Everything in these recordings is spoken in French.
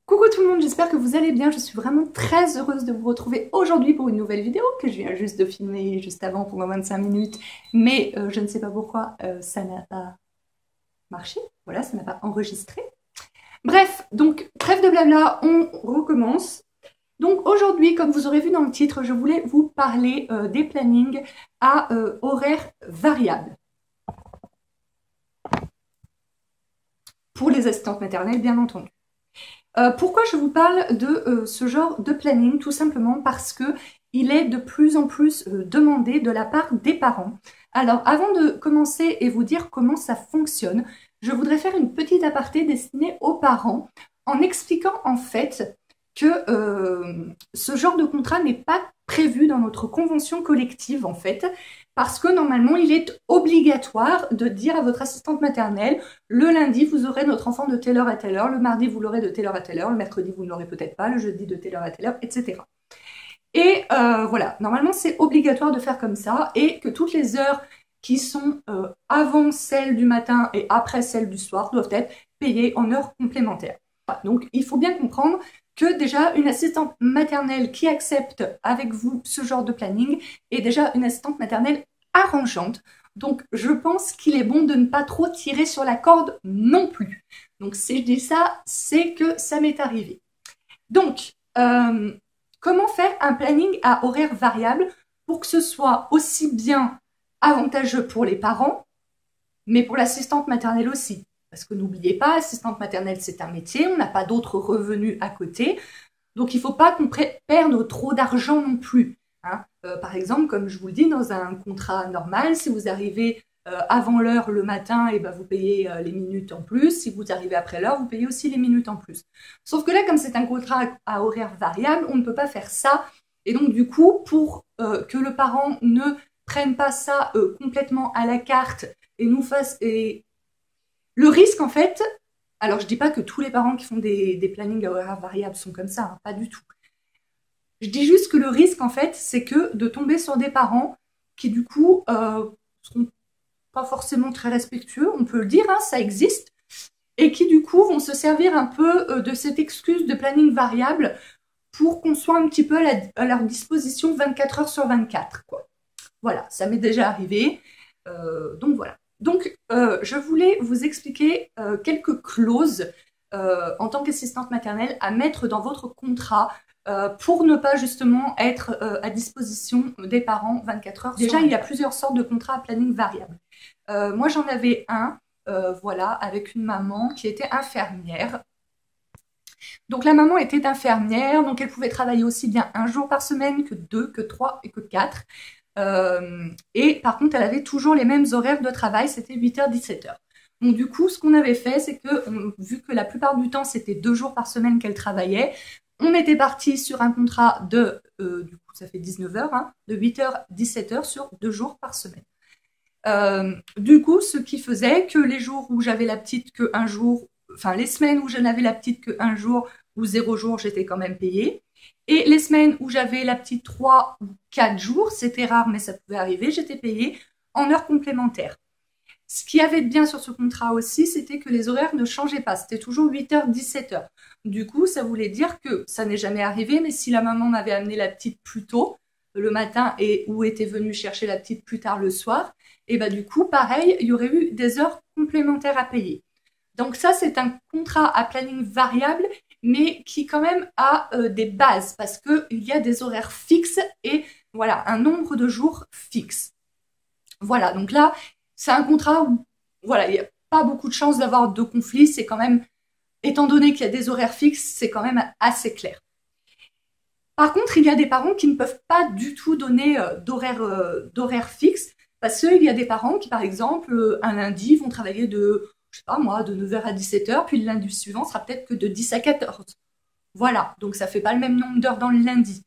Coucou tout le monde, j'espère que vous allez bien. Je suis vraiment très heureuse de vous retrouver aujourd'hui pour une nouvelle vidéo que je viens juste de filmer juste avant pendant 25 minutes. Mais je ne sais pas pourquoi ça n'a pas marché. Voilà, ça n'a pas enregistré. Bref, donc trêve de blabla, on recommence. Donc aujourd'hui, comme vous aurez vu dans le titre, je voulais vous parler des plannings à horaires variables. Pour les assistantes maternelles, bien entendu. Pourquoi je vous parle de ce genre de planning? Tout simplement parce que il est de plus en plus demandé de la part des parents. Alors, avant de commencer et vous dire comment ça fonctionne, je voudrais faire une petite aparté destinée aux parents en expliquant en fait que ce genre de contrat n'est pas prévu dans notre convention collective en fait, parce que normalement il est obligatoire de dire à votre assistante maternelle: le lundi vous aurez notre enfant de telle heure à telle heure, le mardi vous l'aurez de telle heure à telle heure, le mercredi vous ne l'aurez peut-être pas, le jeudi de telle heure à telle heure, etc. Et voilà, normalement c'est obligatoire de faire comme ça, et que toutes les heures qui sont avant celles du matin et après celles du soir doivent être payées en heures complémentaires. Donc il faut bien comprendre que déjà une assistante maternelle qui accepte avec vous ce genre de planning est déjà une assistante maternelle arrangeante. Donc je pense qu'il est bon de ne pas trop tirer sur la corde non plus. Donc si je dis ça, c'est que ça m'est arrivé. Donc, comment faire un planning à horaire variable pour que ce soit aussi bien avantageux pour les parents, mais pour l'assistante maternelle aussi? Parce que n'oubliez pas, assistante maternelle, c'est un métier, on n'a pas d'autres revenus à côté. Donc, il ne faut pas qu'on perde trop d'argent non plus. Hein. Par exemple, comme je vous le dis, dans un contrat normal, si vous arrivez avant l'heure le matin, et ben vous payez les minutes en plus. Si vous arrivez après l'heure, vous payez aussi les minutes en plus. Sauf que là, comme c'est un contrat à horaire variable, on ne peut pas faire ça. Et donc, du coup, pour que le parent ne prenne pas ça complètement à la carte et nous fasse... Le risque, en fait, alors je dis pas que tous les parents qui font des plannings à horaires variables sont comme ça, hein, pas du tout. Je dis juste que le risque, en fait, c'est que de tomber sur des parents qui, du coup, seront pas forcément très respectueux, on peut le dire, hein, ça existe, et qui, du coup, vont se servir un peu de cette excuse de planning variable pour qu'on soit un petit peu à leur disposition 24 heures sur 24, quoi. Voilà, ça m'est déjà arrivé, donc voilà. Donc, je voulais vous expliquer quelques clauses en tant qu'assistante maternelle à mettre dans votre contrat pour ne pas justement être à disposition des parents 24 heures. Déjà, il y a plusieurs sortes de contrats à planning variable. Moi, j'en avais un, voilà, avec une maman qui était infirmière. Donc, la maman était infirmière, donc elle pouvait travailler aussi bien un jour par semaine que 2, que 3 et que 4. Et par contre, elle avait toujours les mêmes horaires de travail, c'était 8h, 17h. Donc du coup, ce qu'on avait fait, c'est que, vu que la plupart du temps, c'était 2 jours par semaine qu'elle travaillait, on était parti sur un contrat de, du coup, ça fait 19h, hein, de 8h, 17h sur 2 jours par semaine. Du coup, ce qui faisait que les jours où j'avais la petite que un jour, enfin les semaines où je n'avais la petite que un jour ou 0 jour, j'étais quand même payée. Et les semaines où j'avais la petite 3 ou 4 jours, c'était rare mais ça pouvait arriver, j'étais payée en heures complémentaires. Ce qui avait de bien sur ce contrat aussi, c'était que les horaires ne changeaient pas, c'était toujours 8h, 17h. Du coup, ça voulait dire que ça n'est jamais arrivé, mais si la maman m'avait amené la petite plus tôt le matin et ou était venue chercher la petite plus tard le soir, et bah du coup, pareil, il y aurait eu des heures complémentaires à payer. Donc ça, c'est un contrat à planning variable, mais qui quand même a des bases, parce qu'il y a des horaires fixes et voilà, un nombre de jours fixe. Voilà, donc là, c'est un contrat où voilà, il n'y a pas beaucoup de chances d'avoir de conflits, c'est quand même, étant donné qu'il y a des horaires fixes, c'est quand même assez clair. Par contre, il y a des parents qui ne peuvent pas du tout donner d'horaire fixe, parce qu'il y a des parents qui, par exemple, un lundi, vont travailler de, je sais pas moi, de 9h à 17h, puis le lundi suivant sera peut-être que de 10 à 14. Voilà, donc ça fait pas le même nombre d'heures dans le lundi.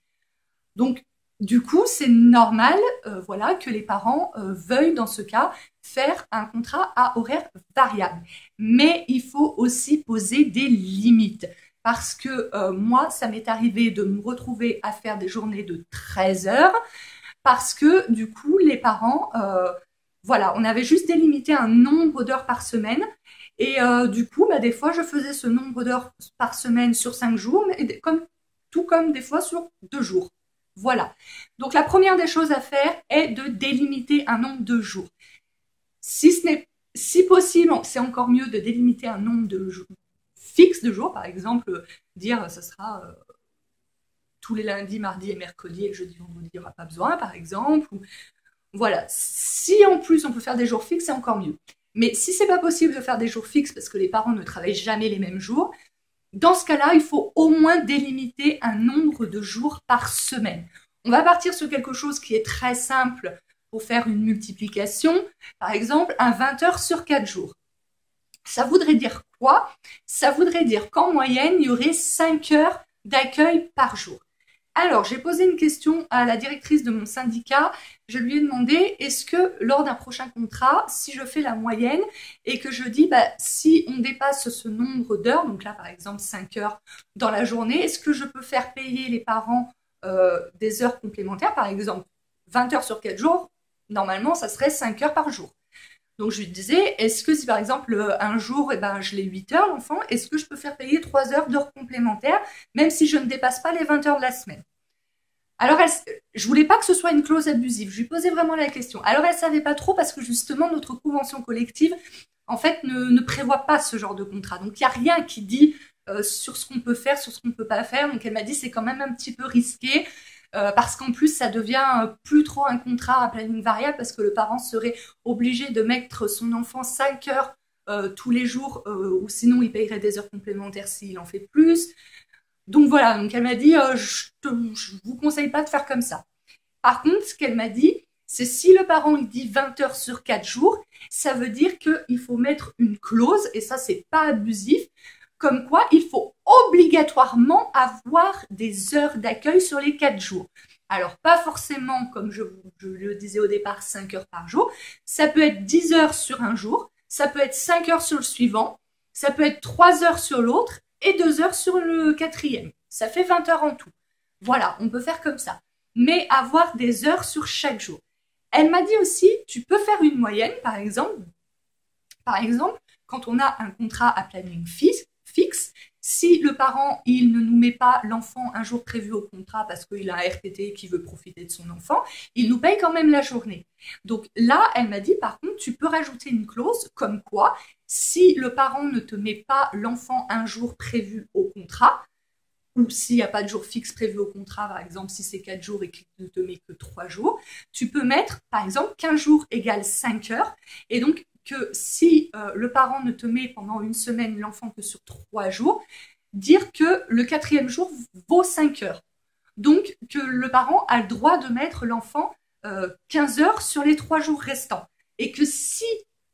Donc, du coup, c'est normal voilà, que les parents veuillent, dans ce cas, faire un contrat à horaire variable. Mais il faut aussi poser des limites. Parce que moi, ça m'est arrivé de me retrouver à faire des journées de 13 heures, parce que, du coup, les parents Voilà, on avait juste délimité un nombre d'heures par semaine. Et du coup, des fois, je faisais ce nombre d'heures par semaine sur 5 jours, mais tout comme des fois sur 2 jours. Voilà. Donc la première des choses à faire est de délimiter un nombre de jours. Si possible, c'est encore mieux de délimiter un nombre de jours fixe de jours. Par exemple, dire ça sera tous les lundis, mardis et mercredis, et le jeudi, vendredi, il n'y aura pas besoin, par exemple. Voilà. Si en plus on peut faire des jours fixes, c'est encore mieux. Mais si c'est pas possible de faire des jours fixes parce que les parents ne travaillent jamais les mêmes jours, dans ce cas-là, il faut au moins délimiter un nombre de jours par semaine. On va partir sur quelque chose qui est très simple pour faire une multiplication. Par exemple, un 20 heures sur 4 jours. Ça voudrait dire quoi? Ça voudrait dire qu'en moyenne, il y aurait 5 heures d'accueil par jour. Alors, j'ai posé une question à la directrice de mon syndicat. Je lui ai demandé, est-ce que lors d'un prochain contrat, si je fais la moyenne et que je dis, si on dépasse ce nombre d'heures, donc là, par exemple, 5 heures dans la journée, est-ce que je peux faire payer les parents des heures complémentaires? Par exemple, 20 heures sur 4 jours, normalement, ça serait 5 heures par jour. Donc, je lui disais, est-ce que si par exemple, un jour, je l'ai 8 heures, l'enfant, est-ce que je peux faire payer 3 heures d'heures complémentaires, même si je ne dépasse pas les 20 heures de la semaine? Alors, je voulais pas que ce soit une clause abusive. Je lui posais vraiment la question. Alors, elle savait pas trop parce que justement, notre convention collective, en fait, ne prévoit pas ce genre de contrat. Donc, il n'y a rien qui dit sur ce qu'on peut faire, sur ce qu'on ne peut pas faire. Donc, elle m'a dit, c'est quand même un petit peu risqué. Parce qu'en plus, ça devient plus trop un contrat à planning variable parce que le parent serait obligé de mettre son enfant 5 heures tous les jours ou sinon il payerait des heures complémentaires s'il en fait plus. Donc voilà, donc elle m'a dit je vous conseille pas de faire comme ça. Par contre, ce qu'elle m'a dit, c'est si le parent il dit 20 heures sur 4 jours, ça veut dire qu'il faut mettre une clause, et ça c'est pas abusif, comme quoi il faut obligatoirement avoir des heures d'accueil sur les 4 jours. Alors, pas forcément, comme je le disais au départ, 5 heures par jour. Ça peut être 10 heures sur un jour, ça peut être 5 heures sur le suivant, ça peut être 3 heures sur l'autre et 2 heures sur le quatrième. Ça fait 20 heures en tout. Voilà, on peut faire comme ça. Mais avoir des heures sur chaque jour. Elle m'a dit aussi, tu peux faire une moyenne, par exemple, quand on a un contrat à planning fixe, si le parent il ne nous met pas l'enfant un jour prévu au contrat parce qu'il a un RTT et qu'il veut profiter de son enfant, il nous paye quand même la journée. Donc là, elle m'a dit par contre, tu peux rajouter une clause comme quoi, si le parent ne te met pas l'enfant un jour prévu au contrat, ou s'il n'y a pas de jour fixe prévu au contrat, par exemple si c'est 4 jours et qu'il ne te met que 3 jours, tu peux mettre par exemple 15 jours égale 5 heures, et donc que si le parent ne te met pendant une semaine l'enfant que sur 3 jours, dire que le 4e jour vaut 5 heures. Donc que le parent a le droit de mettre l'enfant 15 heures sur les 3 jours restants. Et que si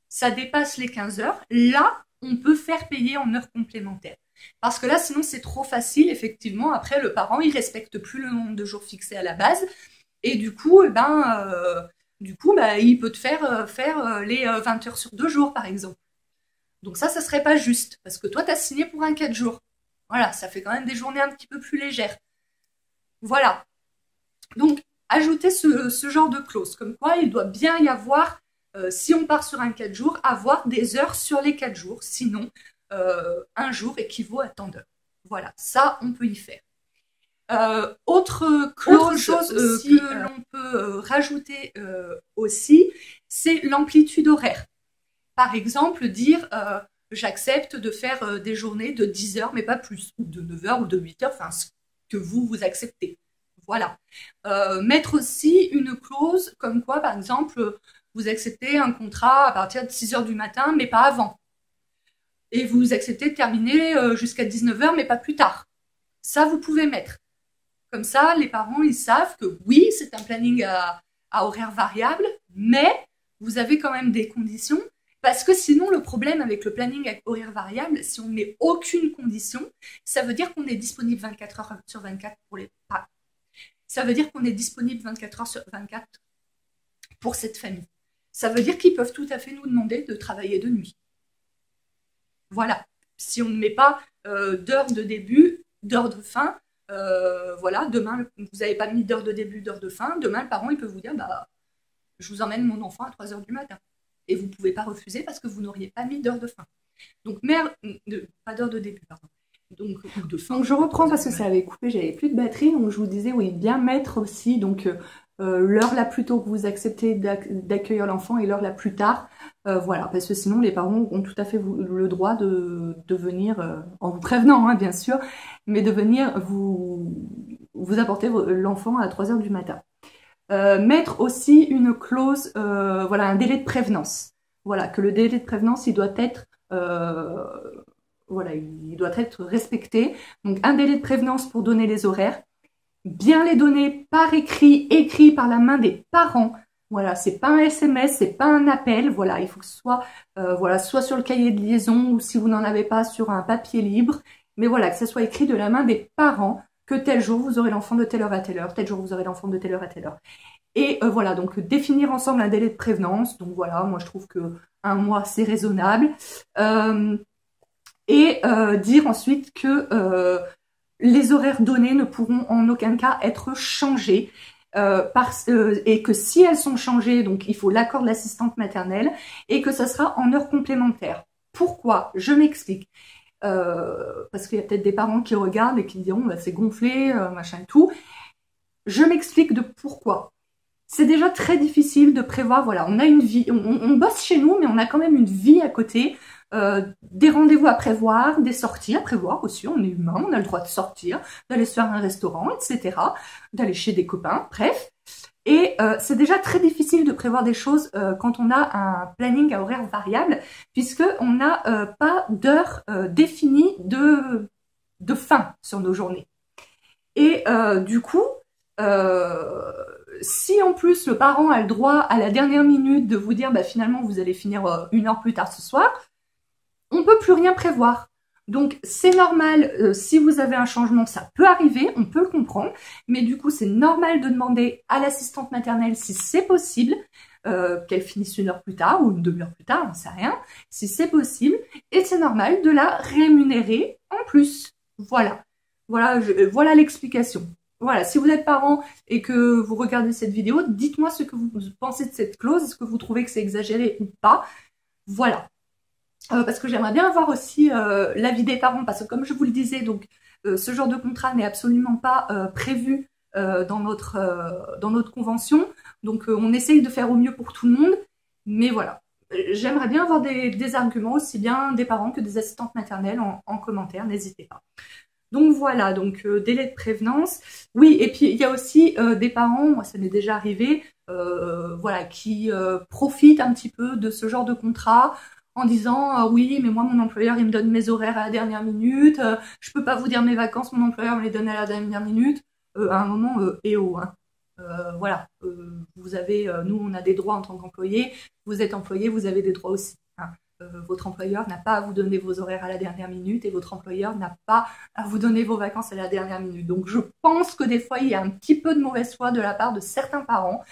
ça dépasse les 15 heures, là, on peut faire payer en heures complémentaires. Parce que là, sinon, c'est trop facile. Effectivement, après, le parent, il respecte plus le nombre de jours fixés à la base. Et du coup, il peut te faire les 20 heures sur 2 jours, par exemple. Donc ça serait pas juste. Parce que toi, tu as signé pour un 4 jours. Voilà, ça fait quand même des journées un petit peu plus légères. Voilà. Donc, ajouter ce genre de clause. Comme quoi, il doit bien y avoir, si on part sur un 4 jours, avoir des heures sur les 4 jours. Sinon, un jour équivaut à tant d'heures. Voilà, ça, on peut y faire. Autre chose que l'on peut rajouter aussi, c'est l'amplitude horaire. Par exemple, dire j'accepte de faire des journées de 10 heures, mais pas plus, ou de 9 heures ou de 8 heures, enfin ce que vous acceptez. Voilà. Mettre aussi une clause comme quoi, par exemple, vous acceptez un contrat à partir de 6 heures du matin, mais pas avant. Et vous acceptez de terminer jusqu'à 19 heures, mais pas plus tard. Ça, vous pouvez mettre. Comme ça, les parents, ils savent que oui, c'est un planning à horaire variable, mais vous avez quand même des conditions. Parce que sinon, le problème avec le planning à horaire variable, si on ne met aucune condition, ça veut dire qu'on est disponible 24 heures sur 24 pour les parents. Ça veut dire qu'on est disponible 24 heures sur 24 pour cette famille. Ça veut dire qu'ils peuvent tout à fait nous demander de travailler de nuit. Voilà. Si on ne met pas d'heure de début, d'heure de fin, voilà, demain, vous n'avez pas mis d'heure de début, d'heure de fin, demain, le parent, il peut vous dire, je vous emmène mon enfant à 3 h du matin. Et vous ne pouvez pas refuser parce que vous n'auriez pas mis d'heure de fin. Donc, pas d'heure de début, pardon. Donc je reprends parce que ça avait coupé, j'avais plus de batterie, donc je vous disais, oui, bien mettre aussi, donc l'heure la plus tôt que vous acceptez d'accueillir l'enfant et l'heure la plus tard, voilà, parce que sinon les parents ont tout à fait le droit de venir, en vous prévenant, hein, bien sûr, mais de venir vous apporter l'enfant à 3 h du matin. Mettre aussi une clause, voilà, un délai de prévenance. Voilà, que le délai de prévenance, il doit être, voilà, il doit être respecté. Donc, un délai de prévenance pour donner les horaires. Bien les donner par écrit par la main des parents. Voilà, c'est pas un SMS, c'est pas un appel. Voilà, il faut que ce soit, voilà, soit sur le cahier de liaison ou si vous n'en avez pas sur un papier libre. Mais voilà, que ce soit écrit de la main des parents que tel jour vous aurez l'enfant de telle heure à telle heure, tel jour vous aurez l'enfant de telle heure à telle heure. Et voilà, donc définir ensemble un délai de prévenance. Donc voilà, moi je trouve que 1 mois c'est raisonnable. Et dire ensuite que les horaires donnés ne pourront en aucun cas être changés. Et que si elles sont changées, donc il faut l'accord de l'assistante maternelle et que ça sera en heures complémentaires. Pourquoi? Je m'explique. Parce qu'il y a peut-être des parents qui regardent et qui diront bah, c'est gonflé, machin et tout. Je m'explique de pourquoi. C'est déjà très difficile de prévoir, voilà, on a une vie, on bosse chez nous, mais on a quand même une vie à côté, des rendez-vous à prévoir, des sorties à prévoir aussi, on est humain, on a le droit de sortir, d'aller se faire un restaurant, etc., d'aller chez des copains, bref. Et c'est déjà très difficile de prévoir des choses quand on a un planning à horaire variable, puisqu'on n'a pas d'heure définie de fin sur nos journées. Et du coup, si en plus le parent a le droit à la dernière minute de vous dire bah, finalement vous allez finir 1 heure plus tard ce soir, on ne peut plus rien prévoir. Donc c'est normal, si vous avez un changement, ça peut arriver, on peut le comprendre, mais du coup c'est normal de demander à l'assistante maternelle si c'est possible, qu'elle finisse 1 heure plus tard ou une demi-heure plus tard, on ne sait rien, si c'est possible, et c'est normal de la rémunérer en plus. Voilà, voilà l'explication. Voilà, si vous êtes parent et que vous regardez cette vidéo, dites-moi ce que vous pensez de cette clause, est-ce que vous trouvez que c'est exagéré ou pas. Voilà. Parce que j'aimerais bien avoir aussi l'avis des parents, parce que comme je vous le disais, donc ce genre de contrat n'est absolument pas prévu dans notre convention. Donc on essaye de faire au mieux pour tout le monde, mais voilà. J'aimerais bien avoir des arguments, aussi bien des parents que des assistantes maternelles en commentaire, n'hésitez pas. Donc voilà, donc délai de prévenance. Oui, et puis il y a aussi des parents, moi ça m'est déjà arrivé, voilà, qui profitent un petit peu de ce genre de contrat en disant oui, mais moi mon employeur il me donne mes horaires à la dernière minute, je peux pas vous dire mes vacances, mon employeur me les donne à la dernière minute. À un moment, hein. Voilà, vous avez, nous on a des droits en tant qu'employés, vous êtes employé, vous avez des droits aussi. Hein. Votre employeur n'a pas à vous donner vos horaires à la dernière minute et votre employeur n'a pas à vous donner vos vacances à la dernière minute. Donc je pense que des fois il y a un petit peu de mauvaise foi de la part de certains parents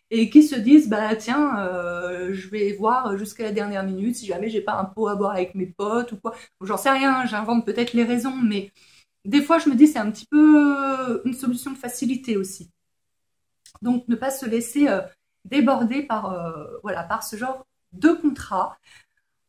et qui se disent bah tiens je vais voir jusqu'à la dernière minute si jamais j'ai pas un pot à boire avec mes potes ou quoi. J'en sais rien, j'invente peut-être les raisons, mais des fois je me dis c'est un petit peu une solution de facilité aussi. Donc ne pas se laisser déborder voilà, par ce genre de contrat.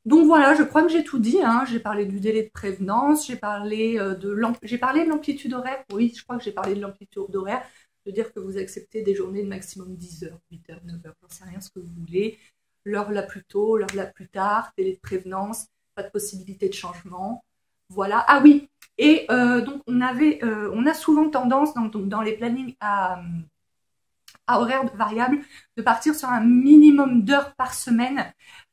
Donc voilà, je crois que j'ai tout dit, hein. J'ai parlé du délai de prévenance, j'ai parlé de l'amplitude horaire, oui, je crois que j'ai parlé de l'amplitude horaire, de dire que vous acceptez des journées de maximum 10 heures, 8 heures, 9 heures, j'en sais rien ce que vous voulez, l'heure la plus tôt, l'heure la plus tard, délai de prévenance, pas de possibilité de changement, voilà. Ah oui, et donc on a souvent tendance dans les plannings à horaire variable, de partir sur un minimum d'heures par semaine.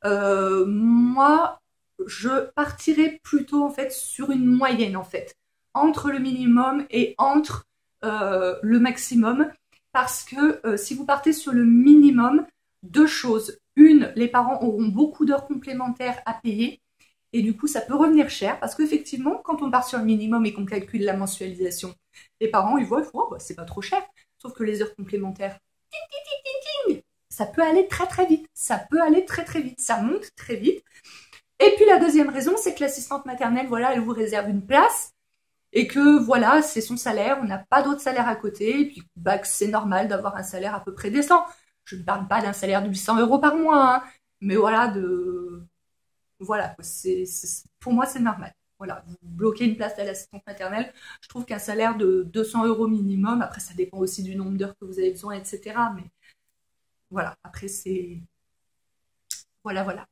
Moi, je partirais plutôt en fait sur une moyenne en fait, entre le minimum et entre le maximum, parce que si vous partez sur le minimum, 2 choses. Une, les parents auront beaucoup d'heures complémentaires à payer, et du coup ça peut revenir cher, parce qu'effectivement, quand on part sur le minimum et qu'on calcule la mensualisation, les parents ils voient, oh, bah, c'est pas trop cher. Sauf que les heures complémentaires, ça peut aller très très vite, ça peut aller très très vite, ça monte très vite. Et puis la deuxième raison, c'est que l'assistante maternelle, voilà, elle vous réserve une place et que voilà, c'est son salaire, on n'a pas d'autre salaire à côté, et puis bah, c'est normal d'avoir un salaire à peu près décent. je ne parle pas d'un salaire de 800 € par mois, hein, mais voilà, voilà, pour moi c'est normal. Voilà, vous bloquez une place à l'assistante maternelle, je trouve qu'un salaire de 200 € minimum, après ça dépend aussi du nombre d'heures que vous avez besoin, etc. Mais voilà, après c'est... Voilà.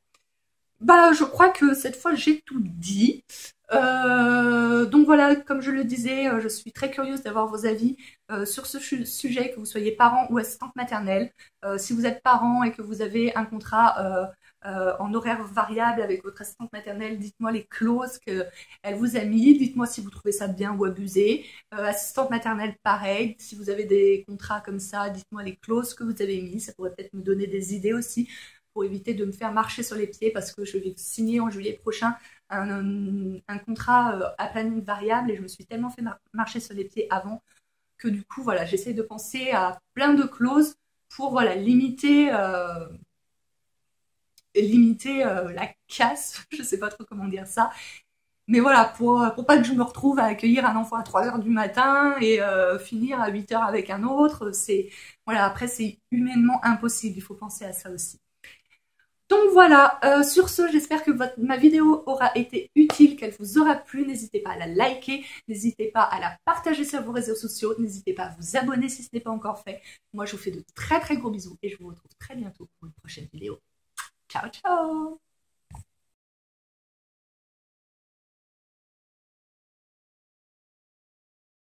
Bah, je crois que cette fois j'ai tout dit. Donc voilà, comme je le disais, je suis très curieuse d'avoir vos avis sur ce sujet, que vous soyez parent ou assistante maternelle. Si vous êtes parent et que vous avez un contrat en horaire variable avec votre assistante maternelle, dites-moi les clauses qu'elle vous a mis, dites-moi si vous trouvez ça bien ou abusé. Assistante maternelle, pareil, si vous avez des contrats comme ça, dites-moi les clauses que vous avez mis, ça pourrait peut-être me donner des idées aussi pour éviter de me faire marcher sur les pieds parce que je vais signer en juillet prochain un contrat à planning variable et je me suis tellement fait marcher sur les pieds avant que du coup, voilà, j'essaie de penser à plein de clauses pour, voilà, limiter la casse, je sais pas trop comment dire ça, mais voilà, pour pas que je me retrouve à accueillir un enfant à 3 h du matin et finir à 8 h avec un autre, voilà, après c'est humainement impossible, il faut penser à ça aussi. Donc voilà, sur ce, j'espère que ma vidéo aura été utile, qu'elle vous aura plu. N'hésitez pas à la liker, n'hésitez pas à la partager sur vos réseaux sociaux, n'hésitez pas à vous abonner si ce n'est pas encore fait. Moi, je vous fais de très très gros bisous et je vous retrouve très bientôt pour une prochaine vidéo. Ciao, ciao!